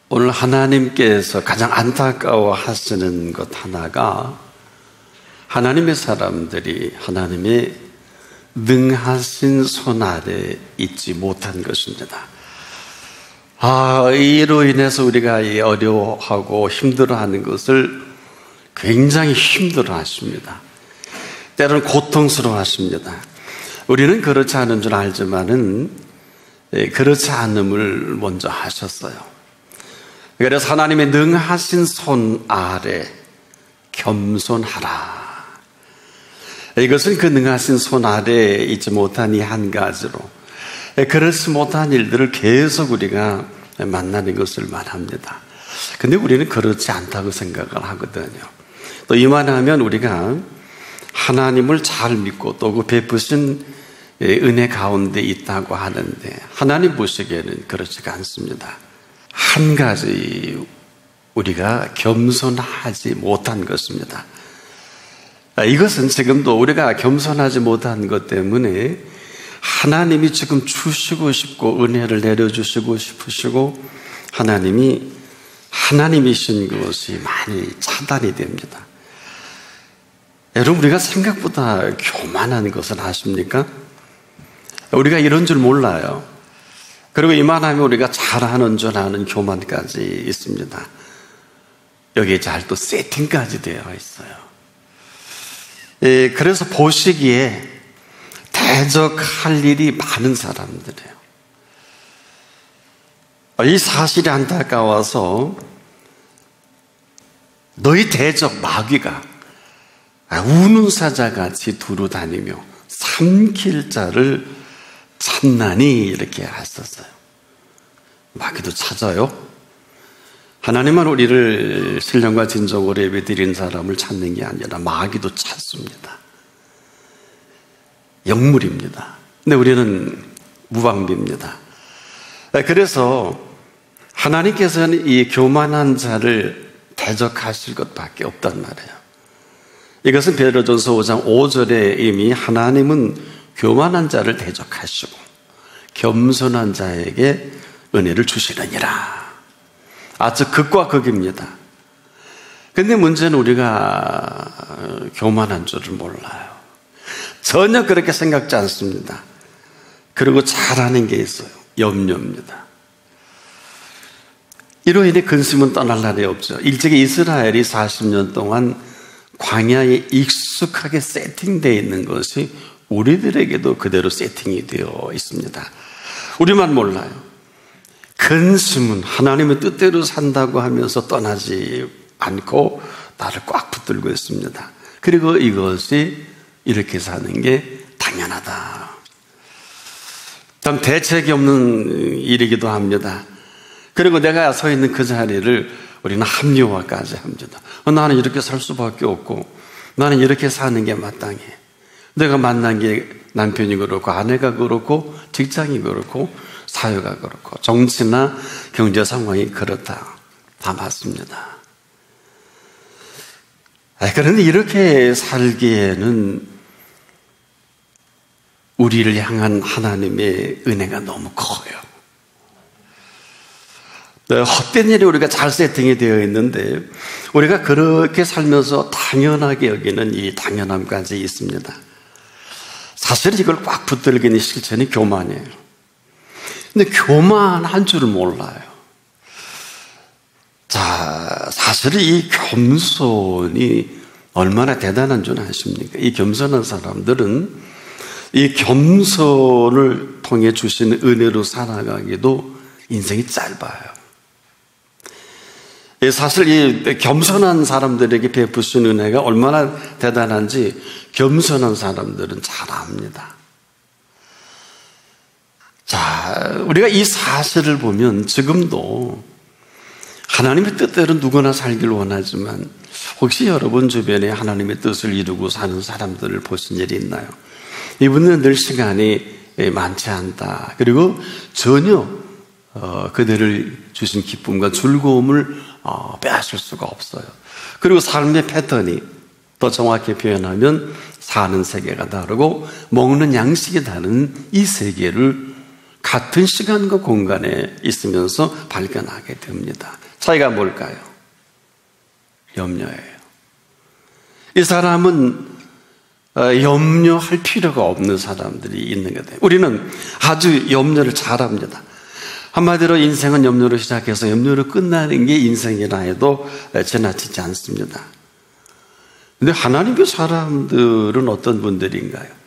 오늘 하나님께서 가장 안타까워 하시는 것 하나가 하나님의 사람들이 하나님의 능하신 손 아래 있지 못한 것입니다. 이로 인해서 우리가 어려워하고 힘들어하는 것을 굉장히 힘들어하십니다. 때로는 고통스러워하십니다. 우리는 그렇지 않은 줄 알지만은 그렇지 않음을 먼저 하셨어요. 그래서 하나님의 능하신 손 아래 겸손하라. 이것은 그 능하신 손 아래 있지 못한 이 한 가지로 그렇지 못한 일들을 계속 우리가 만나는 것을 말합니다. 근데 우리는 그렇지 않다고 생각을 하거든요. 또 이만하면 우리가 하나님을 잘 믿고 또 그 베푸신 은혜 가운데 있다고 하는데 하나님 보시기에는 그렇지가 않습니다. 한 가지 우리가 겸손하지 못한 것입니다. 이것은 지금도 우리가 겸손하지 못한 것 때문에 하나님이 지금 주시고 싶고 은혜를 내려주시고 싶으시고 하나님이신 것이 많이 차단이 됩니다. 여러분, 우리가 생각보다 교만한 것을 아십니까? 우리가 이런 줄 몰라요. 그리고 이만하면 우리가 잘하는 줄 아는 교만까지 있습니다. 여기에 잘 또 세팅까지 되어 있어요. 그래서 보시기에 대적할 일이 많은 사람들이에요. 이 사실이 안타까워서 너희 대적 마귀가 우는 사자같이 두루 다니며 삼킬 자를 찾나니 이렇게 했었어요. 마귀도 찾아요. 하나님은 우리를 신령과 진정으로 예배드린 사람을 찾는 게 아니라 마귀도 찾습니다. 영물입니다. 근데 우리는 무방비입니다. 그래서 하나님께서는 이 교만한 자를 대적하실 것밖에 없단 말이에요. 이것은 베드로전서 5장 5절에 이미 하나님은 교만한 자를 대적하시고 겸손한 자에게 은혜를 주시느니라. 아주 극과 극입니다. 근데 문제는 우리가 교만한 줄을 몰라요. 전혀 그렇게 생각지 않습니다. 그리고 잘하는 게 있어요. 염려입니다. 이로 인해 근심은 떠날 날이 없죠. 일찍이 이스라엘이 40년 동안 광야에 익숙하게 세팅되어 있는 것이 우리들에게도 그대로 세팅이 되어 있습니다. 우리만 몰라요. 근심은 하나님의 뜻대로 산다고 하면서 떠나지 않고 나를 꽉 붙들고 있습니다. 그리고 이것이 이렇게 사는 게 당연하다. 참 대책이 없는 일이기도 합니다. 그리고 내가 서 있는 그 자리를 우리는 합리화까지 합니다. 나는 이렇게 살 수밖에 없고 나는 이렇게 사는 게 마땅해. 내가 만난 게 남편이 그렇고 아내가 그렇고 직장이 그렇고 사회가 그렇고 정치나 경제 상황이 그렇다. 다 맞습니다. 그런데 이렇게 살기에는 우리를 향한 하나님의 은혜가 너무 커요. 헛된 일이 우리가 잘 세팅이 되어 있는데 우리가 그렇게 살면서 당연하게 여기는 이 당연함까지 있습니다. 사실 이걸 꽉 붙들기는 실체는 교만이에요. 근데 교만한 줄을 몰라요. 자, 사실 이 겸손이 얼마나 대단한 줄 아십니까? 이 겸손한 사람들은 이 겸손을 통해 주시는 은혜로 살아가기도 인생이 짧아요. 사실 이 겸손한 사람들에게 베푸신 은혜가 얼마나 대단한지 겸손한 사람들은 잘 압니다. 자, 우리가 이 사실을 보면 지금도 하나님의 뜻대로 누구나 살기를 원하지만 혹시 여러분 주변에 하나님의 뜻을 이루고 사는 사람들을 보신 일이 있나요? 이분은 늘 시간이 많지 않다. 그리고 전혀 그들을 주신 기쁨과 즐거움을 빼앗을 수가 없어요. 그리고 삶의 패턴이 더 정확히 표현하면 사는 세계가 다르고 먹는 양식이 다른 이 세계를 같은 시간과 공간에 있으면서 발견하게 됩니다. 차이가 뭘까요? 염려예요. 이 사람은 염려할 필요가 없는 사람들이 있는 거예요. 우리는 아주 염려를 잘합니다. 한마디로 인생은 염려로 시작해서 염려로 끝나는 게 인생이라 해도 지나치지 않습니다. 근데 하나님의 사람들은 어떤 분들인가요?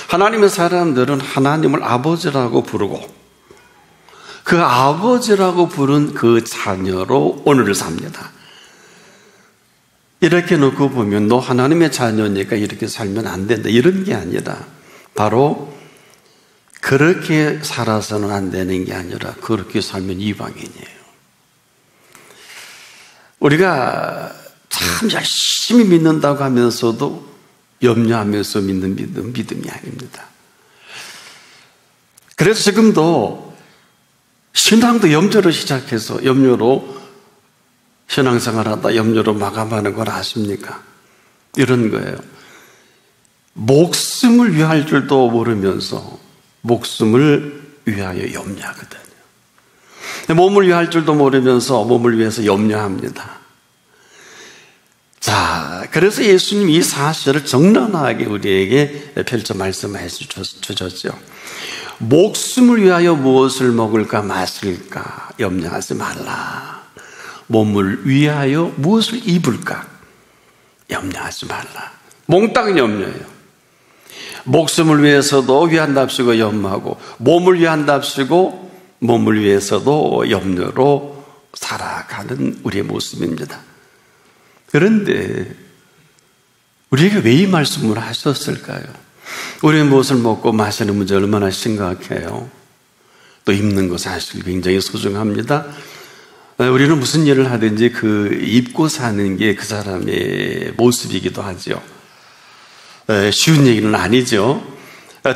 하나님의 사람들은 하나님을 아버지라고 부르고 그 아버지라고 부른 그 자녀로 오늘을 삽니다. 이렇게 놓고 보면 너 하나님의 자녀니까 이렇게 살면 안 된다 이런 게 아니라 바로 그렇게 살아서는 안 되는 게 아니라 그렇게 살면 이방인이에요. 우리가 참 열심히 믿는다고 하면서도 염려하면서 믿는 믿음이 아닙니다. 그래서 지금도 신앙도 염려로 시작해서 염려로 신앙생활하다 염려로 마감하는 걸 아십니까? 이런 거예요. 목숨을 위할 줄도 모르면서 목숨을 위하여 염려하거든요. 몸을 위할 줄도 모르면서 몸을 위해서 염려합니다. 자, 그래서 예수님이 이 사실을 적나라하게 우리에게 펼쳐 말씀해 주셨죠. 목숨을 위하여 무엇을 먹을까 마실까 염려하지 말라. 몸을 위하여 무엇을 입을까 염려하지 말라. 몽땅 염려예요. 목숨을 위해서도 위한답시고 염려하고 몸을 위한답시고 몸을 위해서도 염려로 살아가는 우리의 모습입니다. 그런데 우리에게 왜 이 말씀을 하셨을까요? 우리는 무엇을 먹고 마시는 문제 얼마나 심각해요. 또 입는 거 사실 굉장히 소중합니다. 우리는 무슨 일을 하든지 그 입고 사는 게 그 사람의 모습이기도 하죠. 쉬운 얘기는 아니죠.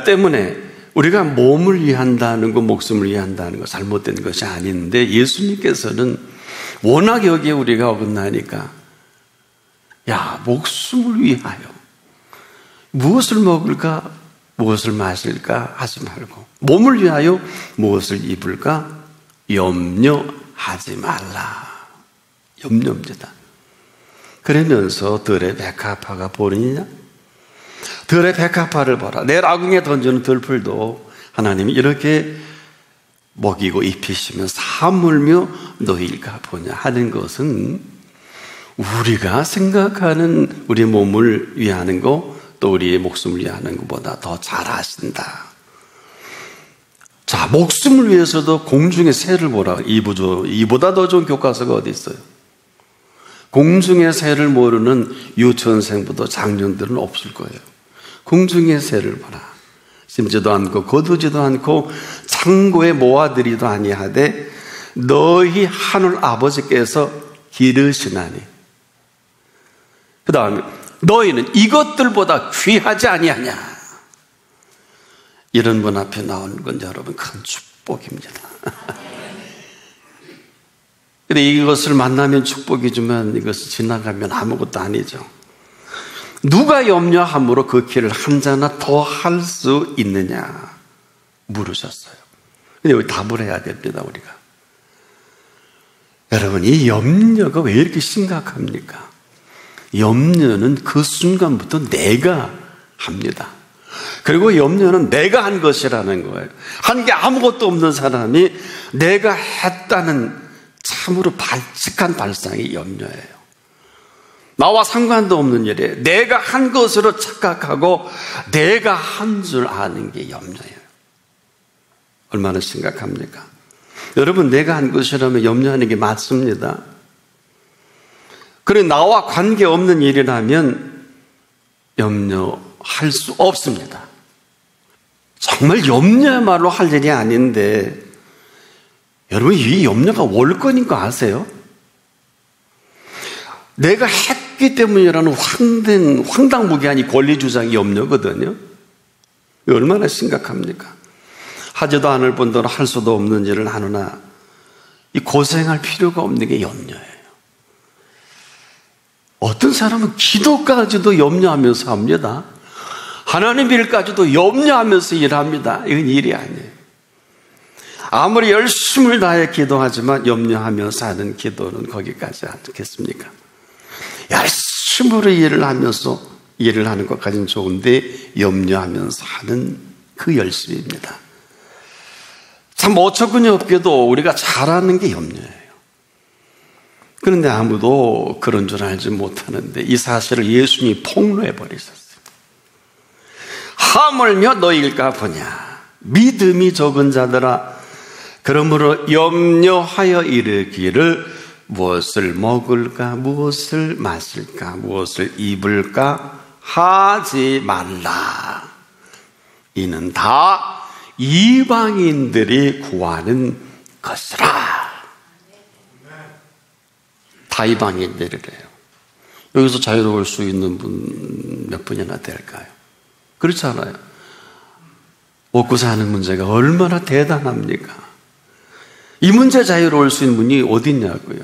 때문에 우리가 몸을 위한다는 거, 목숨을 위한다는 거 잘못된 것이 아닌데 예수님께서는 워낙 여기에 우리가 어긋나니까 야, 목숨을 위하여 무엇을 먹을까, 무엇을 마실까 하지 말고 몸을 위하여 무엇을 입을까 염려하지 말라. 염려입니다. 그러면서 들의 백합화가 보이느냐? 들의 백합화를 보라. 내 라궁에 던지는 들풀도 하나님이 이렇게 먹이고 입히시며 사물며 너희가 보냐 하는 것은 우리가 생각하는 우리 몸을 위하는 거, 또 우리의 목숨을 위하는 것보다 더 잘하신다. 자, 목숨을 위해서도 공중의 새를 보라. 이보다 더 좋은 교과서가 어디 있어요? 공중의 새를 모르는 유치원생보다 장년들은 없을 거예요. 공중의 새를 보라. 심지도 않고 거두지도 않고 창고에 모아들이도 아니하되 너희 하늘 아버지께서 기르시나니. 그 다음에 너희는 이것들보다 귀하지 아니하냐. 이런 분 앞에 나오는 건 여러분 큰 축복입니다. 근데 이것을 만나면 축복이지만 이것을 지나가면 아무것도 아니죠. 누가 염려함으로 그 길을 한 자나 더 할 수 있느냐 물으셨어요. 근데 여기 답을 해야 됩니다. 우리가. 여러분, 이 염려가 왜 이렇게 심각합니까? 염려는 그 순간부터 내가 합니다. 그리고 염려는 내가 한 것이라는 거예요. 한 게 아무것도 없는 사람이 내가 했다는 참으로 발칙한 발상이 염려예요. 나와 상관도 없는 일에 내가 한 것으로 착각하고 내가 한 줄 아는 게 염려예요. 얼마나 심각합니까? 여러분, 내가 한 것이라면 염려하는 게 맞습니다. 그리고 나와 관계없는 일이라면 염려할 수 없습니다. 정말 염려야말로 할 일이 아닌데 여러분, 이 염려가 월권인 거 아세요? 내가 했기 때문이라는 황당무계한 이 권리주장이 염려거든요. 얼마나 심각합니까? 하지도 않을 뿐더러 할 수도 없는 일을 하느나 이 고생할 필요가 없는 게 염려예요. 어떤 사람은 기도까지도 염려하면서 합니다. 하나님 일까지도 염려하면서 일합니다. 이건 일이 아니에요. 아무리 열심을 다해 기도하지만 염려하며 사는 기도는 거기까지 않겠습니까? 열심으로 일을 하면서 일을 하는 것까지는 좋은데 염려하면서 하는 그 열심입니다. 참 어처구니 없게도 우리가 잘하는 게 염려예요. 그런데 아무도 그런 줄 알지 못하는데 이 사실을 예수님이 폭로해 버리셨어요. 하물며 너희일까 보냐, 믿음이 적은 자들아, 그러므로 염려하여 이르기를 무엇을 먹을까, 무엇을 마실까, 무엇을 입을까 하지 말라. 이는 다 이방인들이 구하는 것이라. 다 이방인들이래요. 여기서 자유로울 수 있는 분 몇 분이나 될까요? 그렇지 않아요? 먹고 사는 문제가 얼마나 대단합니까? 이 문제 자유로울 수 있는 분이 어디 있냐고요.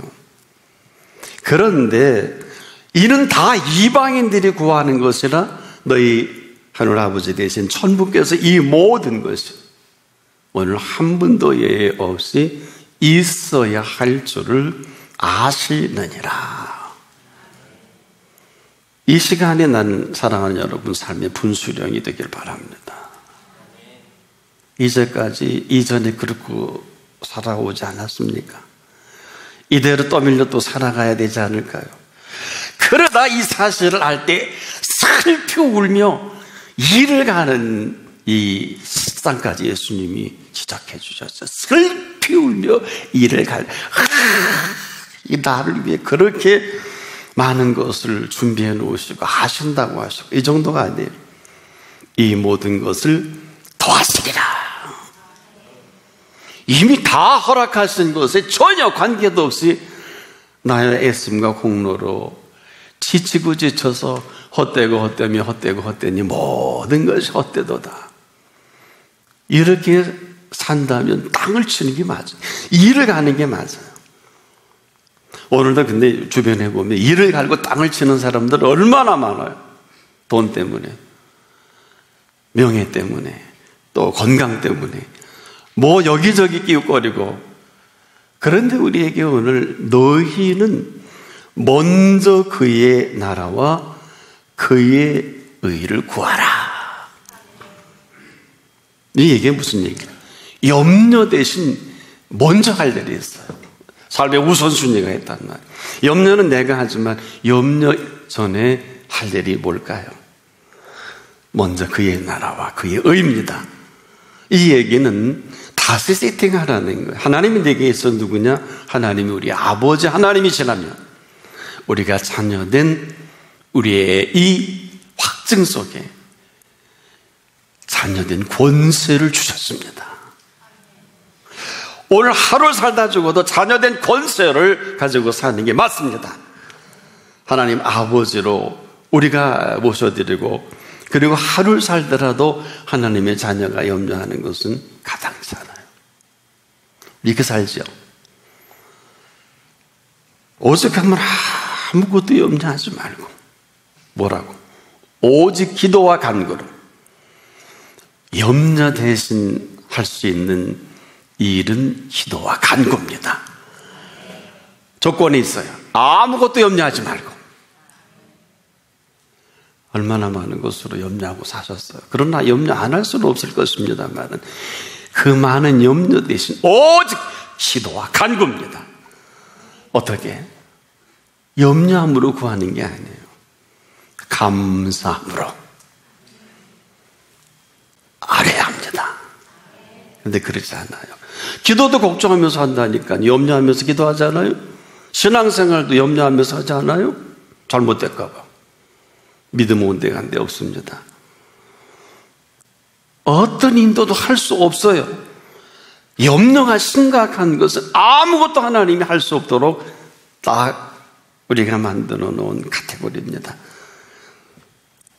그런데 이는 다 이방인들이 구하는 것이라 너희 하늘 아버지 대신 천부께서 이 모든 것이 오늘 한 분도 예외 없이 있어야 할 줄을 아시느니라. 이 시간에 난 사랑하는 여러분 삶의 분수령이 되길 바랍니다. 이제까지 이전에 그렇게 살아오지 않았습니까? 이대로 떠밀려 또 살아가야 되지 않을까요? 그러다 이 사실을 알 때 슬피 울며 일을 가는 이 식상까지 예수님이 지적해 주셨어요. 슬피 울며 일을 가는, 이 나를 위해 그렇게 많은 것을 준비해 놓으시고 하신다고 하시고, 이 정도가 아니에요. 이 모든 것을 더하시리라. 이미 다 허락하신 것에 전혀 관계도 없이 나의 애씀과 공로로 지치고 지쳐서 헛되고 헛되며 헛되고 헛되니 모든 것이 헛되도다. 이렇게 산다면 땅을 치는 게 맞아요. 일을 가는 게 맞아요. 오늘도 근데 주변에 보면 일을 갈고 땅을 치는 사람들 얼마나 많아요. 돈 때문에, 명예 때문에, 또 건강 때문에 뭐 여기저기 끼웃거리고. 그런데 우리에게 오늘 너희는 먼저 그의 나라와 그의 의를 구하라. 이 얘기가 무슨 얘기예요? 염려 대신 먼저 할 일이 있어요. 삶의 우선순위가 있단 말이에요. 염려는 내가 하지만 염려 전에 할 일이 뭘까요? 먼저 그의 나라와 그의 의입니다. 이 얘기는 다시 세팅하라는 거예요. 하나님이 내게 있어 누구냐? 하나님이 우리 아버지 하나님이시라면 우리가 자녀된 우리의 이 확증 속에 자녀된 권세를 주셨습니다. 오늘 하루 살다 죽어도 자녀된 권세를 가지고 사는 게 맞습니다. 하나님 아버지로 우리가 모셔드리고, 그리고 하루 살더라도 하나님의 자녀가 염려하는 것은 가당치잖아요. 이렇게 살죠. 오죽하면 아무것도 염려하지 말고, 뭐라고? 오직 기도와 간구로. 염려 대신 할 수 있는 이 일은 기도와 간구입니다. 조건이 있어요. 아무것도 염려하지 말고. 얼마나 많은 것으로 염려하고 사셨어요. 그러나 염려 안 할 수는 없을 것입니다만 그 많은 염려 대신 오직 기도와 간구입니다. 어떻게? 염려함으로 구하는 게 아니에요. 감사함으로 알아야 합니다. 그런데 그렇지 않아요. 기도도 걱정하면서 한다니까. 염려하면서 기도하지 않아요? 신앙생활도 염려하면서 하지 않아요? 잘못될까 봐. 믿음 온 데가 한 데 없습니다. 어떤 인도도 할 수 없어요. 염려가 심각한 것은 아무것도 하나님이 할 수 없도록 딱 우리가 만들어 놓은 카테고리입니다.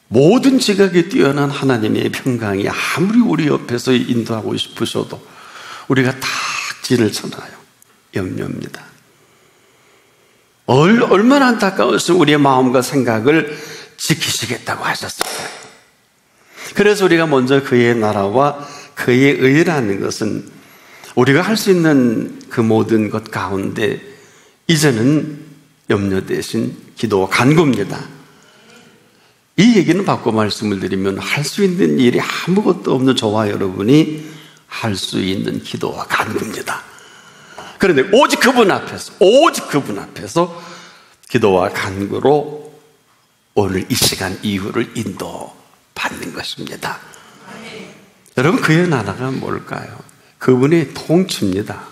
모든 지각이 뛰어난 하나님의 평강이 아무리 우리 옆에서 인도하고 싶으셔도 우리가 딱 진을 쳐놔요. 염려입니다. 얼마나 안타까웠으면 우리의 마음과 생각을 지키시겠다고 하셨어요. 그래서 우리가 먼저 그의 나라와 그의 의라는 것은 우리가 할 수 있는 그 모든 것 가운데 이제는 염려 대신 기도와 간구입니다. 이 얘기는 바꿔 말씀을 드리면 할 수 있는 일이 아무것도 없는 저와 여러분이 할 수 있는 기도와 간구입니다. 그런데 오직 그분 앞에서 기도와 간구로 오늘 이 시간 이후를 인도받는 것입니다. 여러분, 그의 나라가 뭘까요? 그분의 통치입니다.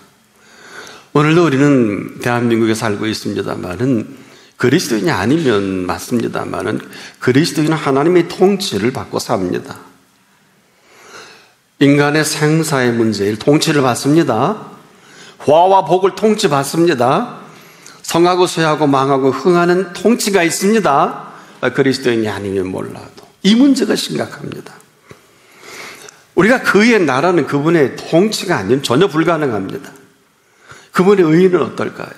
오늘도 우리는 대한민국에 살고 있습니다만은 그리스도인이 아니면 맞습니다만은 그리스도인은 하나님의 통치를 받고 삽니다. 인간의 생사의 문제일 통치를 받습니다. 화와 복을 통치받습니다. 성하고 쇠하고 망하고 흥하는 통치가 있습니다. 그리스도인이 아니면 몰라도 이 문제가 심각합니다. 우리가 그의 나라는 그분의 통치가 아니면 전혀 불가능합니다. 그분의 의의는 어떨까요?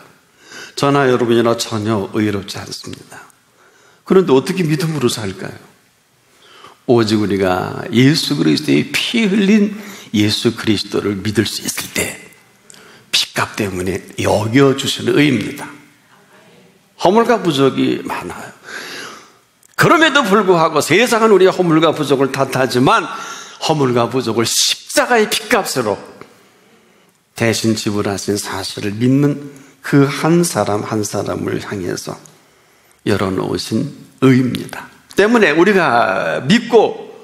저나 여러분이나 전혀 의롭지 않습니다. 그런데 어떻게 믿음으로 살까요? 오직 우리가 예수 그리스도의 피 흘린 예수 그리스도를 믿을 수 있을 때 핏값 때문에 여겨주시는 의입니다. 허물과 부족이 많아요. 그럼에도 불구하고 세상은 우리의 허물과 부족을 탓하지만 허물과 부족을 십자가의 핏값으로 대신 지불하신 사실을 믿는 그 한 사람 한 사람을 향해서 열어놓으신 의입니다. 때문에 우리가 믿고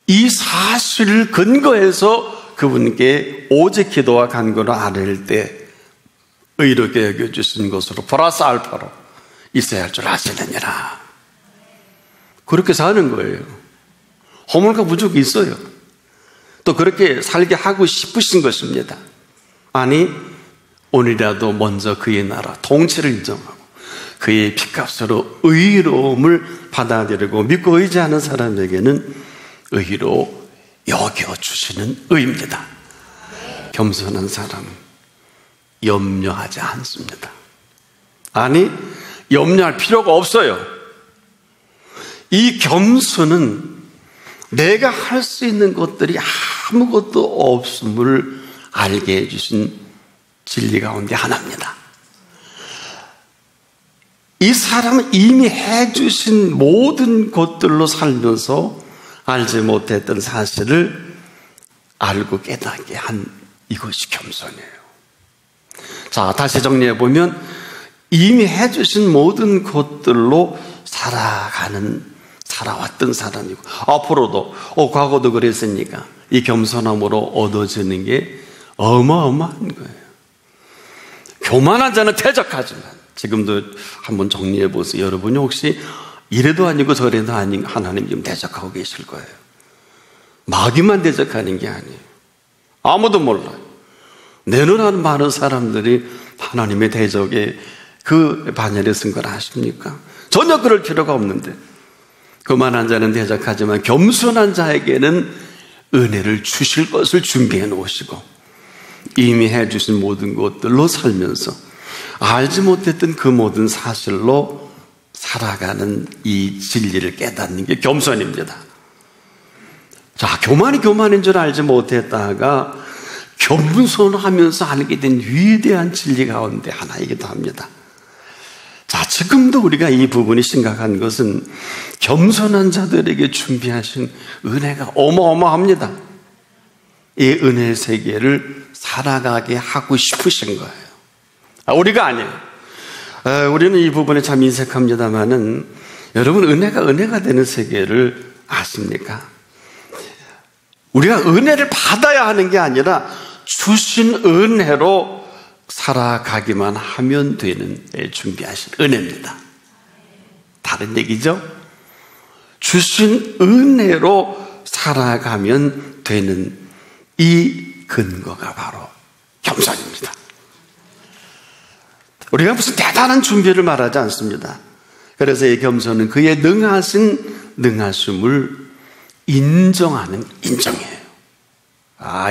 이 사실을 근거해서 그분께 오직 기도와 간구를 아뢰일 때 의롭게 여겨주신 것으로 플러스 알파로 있어야 할 줄 아시느니라. 그렇게 사는 거예요. 허물과 부족이 있어요. 또 그렇게 살게 하고 싶으신 것입니다. 아니, 오늘이라도 먼저 그의 나라 통치를 인정하고 그의 핏값으로 의로움을 받아들이고 믿고 의지하는 사람에게는 의로 여겨주시는 의입니다. 겸손한 사람은 염려하지 않습니다. 아니, 염려할 필요가 없어요. 이 겸손은 내가 할 수 있는 것들이 아무것도 없음을 알게 해주신 진리 가운데 하나입니다. 이 사람은 이미 해주신 모든 것들로 살면서 알지 못했던 사실을 알고 깨닫게 한 이것이 겸손이에요. 자, 다시 정리해보면 이미 해주신 모든 것들로 살아왔던 사람이고 앞으로도 과거도 그랬으니까 이 겸손함으로 얻어지는 게 어마어마한 거예요. 교만한 자는 퇴적하지만 지금도 한번 정리해 보세요. 여러분이 혹시 이래도 아니고 저래도 아닌 하나님 지금 대적하고 계실 거예요. 마귀만 대적하는 게 아니에요. 아무도 몰라요. 내 눈에는 많은 사람들이 하나님의 대적에 그 반열에 쓴 걸 아십니까? 전혀 그럴 필요가 없는데 교만한 자는 대적하지만 겸손한 자에게는 은혜를 주실 것을 준비해 놓으시고 이미 해주신 모든 것들로 살면서 알지 못했던 그 모든 사실로 살아가는 이 진리를 깨닫는 게 겸손입니다. 자, 교만이 교만인 줄 알지 못했다가 겸손하면서 알게 된 위대한 진리 가운데 하나이기도 합니다. 자, 지금도 우리가 이 부분이 심각한 것은 겸손한 자들에게 준비하신 은혜가 어마어마합니다. 이 은혜의 세계를 살아가게 하고 싶으신 거예요. 우리가 아니에요. 우리는 이 부분에 참 인색합니다만은 여러분, 은혜가 되는 세계를 아십니까? 우리가 은혜를 받아야 하는 게 아니라 주신 은혜로 살아가기만 하면 되는 준비하신 은혜입니다. 다른 얘기죠? 주신 은혜로 살아가면 되는 이 근거가 바로 겸손입니다. 우리가 무슨 대단한 준비를 말하지 않습니다. 그래서 이 겸손은 그의 능하심을 인정하는 인정이에요.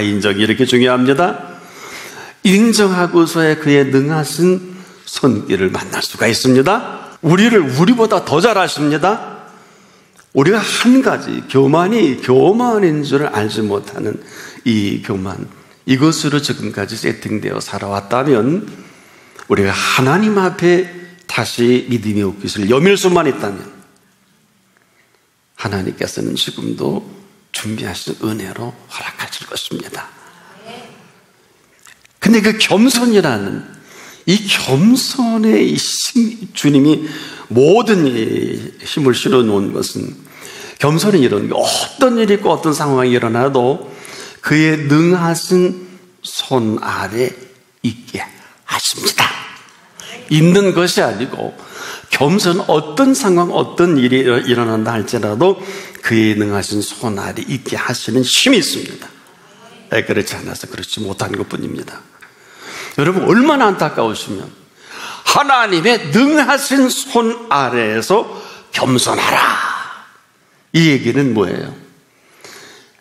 인정이 이렇게 중요합니다. 인정하고서야 그의 능하신 손길을 만날 수가 있습니다. 우리를 우리보다 더 잘 아십니다. 우리가 한 가지 교만인 줄 알지 못하는 이 교만, 이것으로 지금까지 세팅되어 살아왔다면, 우리가 하나님 앞에 다시 믿음의 옷깃을 여밀 수만 있다면 하나님께서는 지금도 준비하신 은혜로 허락하실 것입니다. 근데 그 겸손이라는 이 겸손의 주님이 모든 힘을 실어 놓은 것은, 겸손은 이런 게 어떤 일이 있고 어떤 상황이 일어나도 그의 능하신 손 아래 있게 하십니다. 있는 것이 아니고, 겸손 어떤 상황 어떤 일이 일어난다 할지라도 그의 능하신 손 아래 있게 하시는 힘이 있습니다. 그렇지 않아서 그렇지 못한 것뿐입니다. 여러분, 얼마나 안타까우시면 하나님의 능하신 손 아래에서 겸손하라, 이 얘기는 뭐예요?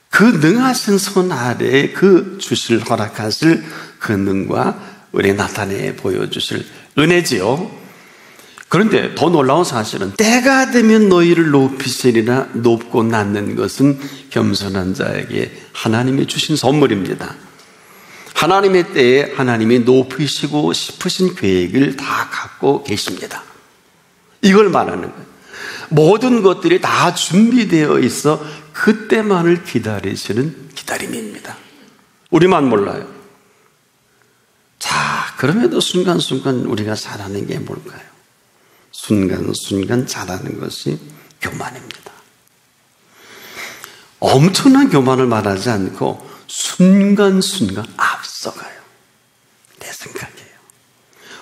그 능하신 손 아래에 그 주실 허락하실 그 능과 우리 나타내 보여주실 은혜지요. 그런데 더 놀라운 사실은 때가 되면 너희를 높이시리라, 높고 낮는 것은 겸손한 자에게 하나님이 주신 선물입니다. 하나님의 때에 하나님이 높이시고 싶으신 계획을 다 갖고 계십니다. 이걸 말하는 거예요. 모든 것들이 다 준비되어 있어 그때만을 기다리시는 기다림입니다. 우리만 몰라요. 자, 그럼에도 순간순간 우리가 잘하는 게 뭘까요? 순간순간 잘하는 것이 교만입니다. 엄청난 교만을 말하지 않고 순간순간 앞서가요. 내 생각이에요.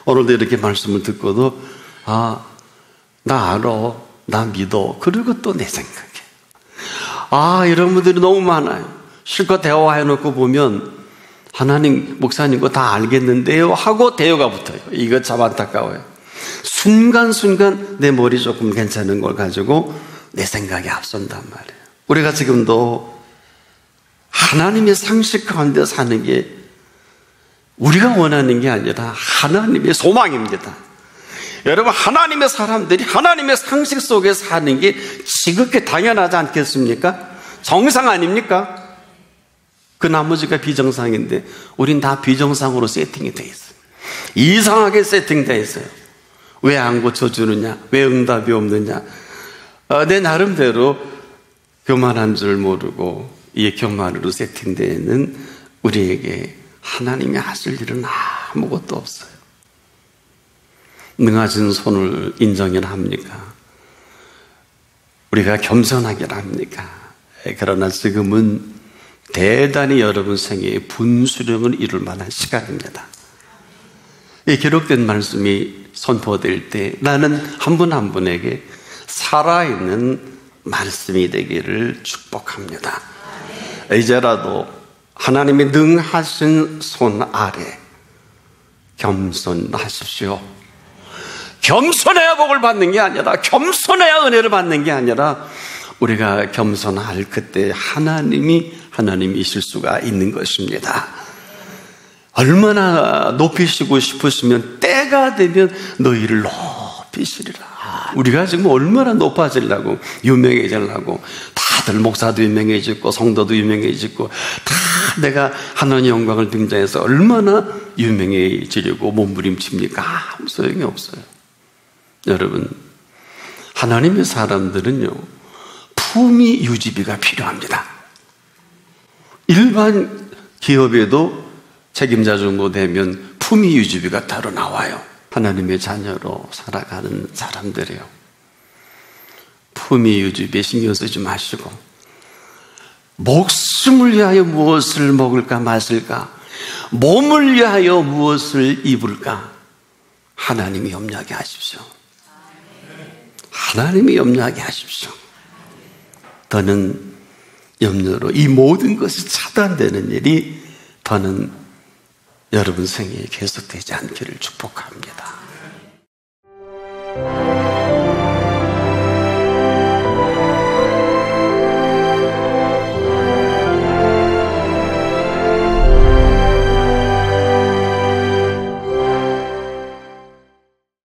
오늘도 이렇게 말씀을 듣고도 나 알아, 나 믿어, 그리고 또 내 생각이에요. 이런 분들이 너무 많아요. 실컷 대화해놓고 보면 하나님, 목사님 거 다 알겠는데요 하고 대화가 붙어요. 이거 참 안타까워요. 순간순간 내 머리 조금 괜찮은 걸 가지고 내 생각이 앞선단 말이에요. 우리가 지금도 하나님의 상식 가운데 사는 게 우리가 원하는 게 아니라 하나님의 소망입니다. 여러분, 하나님의 사람들이 하나님의 상식 속에 사는 게 지극히 당연하지 않겠습니까? 정상 아닙니까? 그 나머지가 비정상인데 우린 다 비정상으로 세팅이 돼 있어요. 이상하게 세팅되어 있어요. 왜 안 고쳐주느냐? 왜 응답이 없느냐? 내 나름대로 교만한 줄 모르고 이 교만으로 세팅되어 있는 우리에게 하나님이 하실 일은 아무것도 없어요. 능하신 손을 인정이나 합니까? 우리가 겸손하게나 합니까? 그러나 지금은 대단히 여러분 생애에 분수령을 이룰 만한 시간입니다. 이 기록된 말씀이 선포될 때 나는 한 분 한 분에게 살아있는 말씀이 되기를 축복합니다. 이제라도 하나님의 능하신 손 아래 겸손하십시오. 겸손해야 복을 받는 게 아니라, 겸손해야 은혜를 받는 게 아니라, 우리가 겸손할 그때 하나님이실 수가 있는 것입니다. 얼마나 높이시고 싶으시면 때가 되면 너희를 높이시리라. 우리가 지금 얼마나 높아지려고, 유명해지려고, 다들 목사도 유명해지고 성도도 유명해지고 다 내가 하나님의 영광을 등장해서 얼마나 유명해지려고 몸부림칩니까? 아무 소용이 없어요. 여러분, 하나님의 사람들은요, 품위 유지비가 필요합니다. 일반 기업에도 책임자 정도 되면 품위 유지비가 따로 나와요. 하나님의 자녀로 살아가는 사람들이요, 품위 유지비에 신경 쓰지 마시고 목숨을 위하여 무엇을 먹을까 마실까, 몸을 위하여 무엇을 입을까, 하나님이 염려하게 하십시오. 하나님이 염려하게 하십시오. 더는 염려로 이 모든 것이 차단되는 일이 더는 여러분 생애에 계속되지 않기를 축복합니다.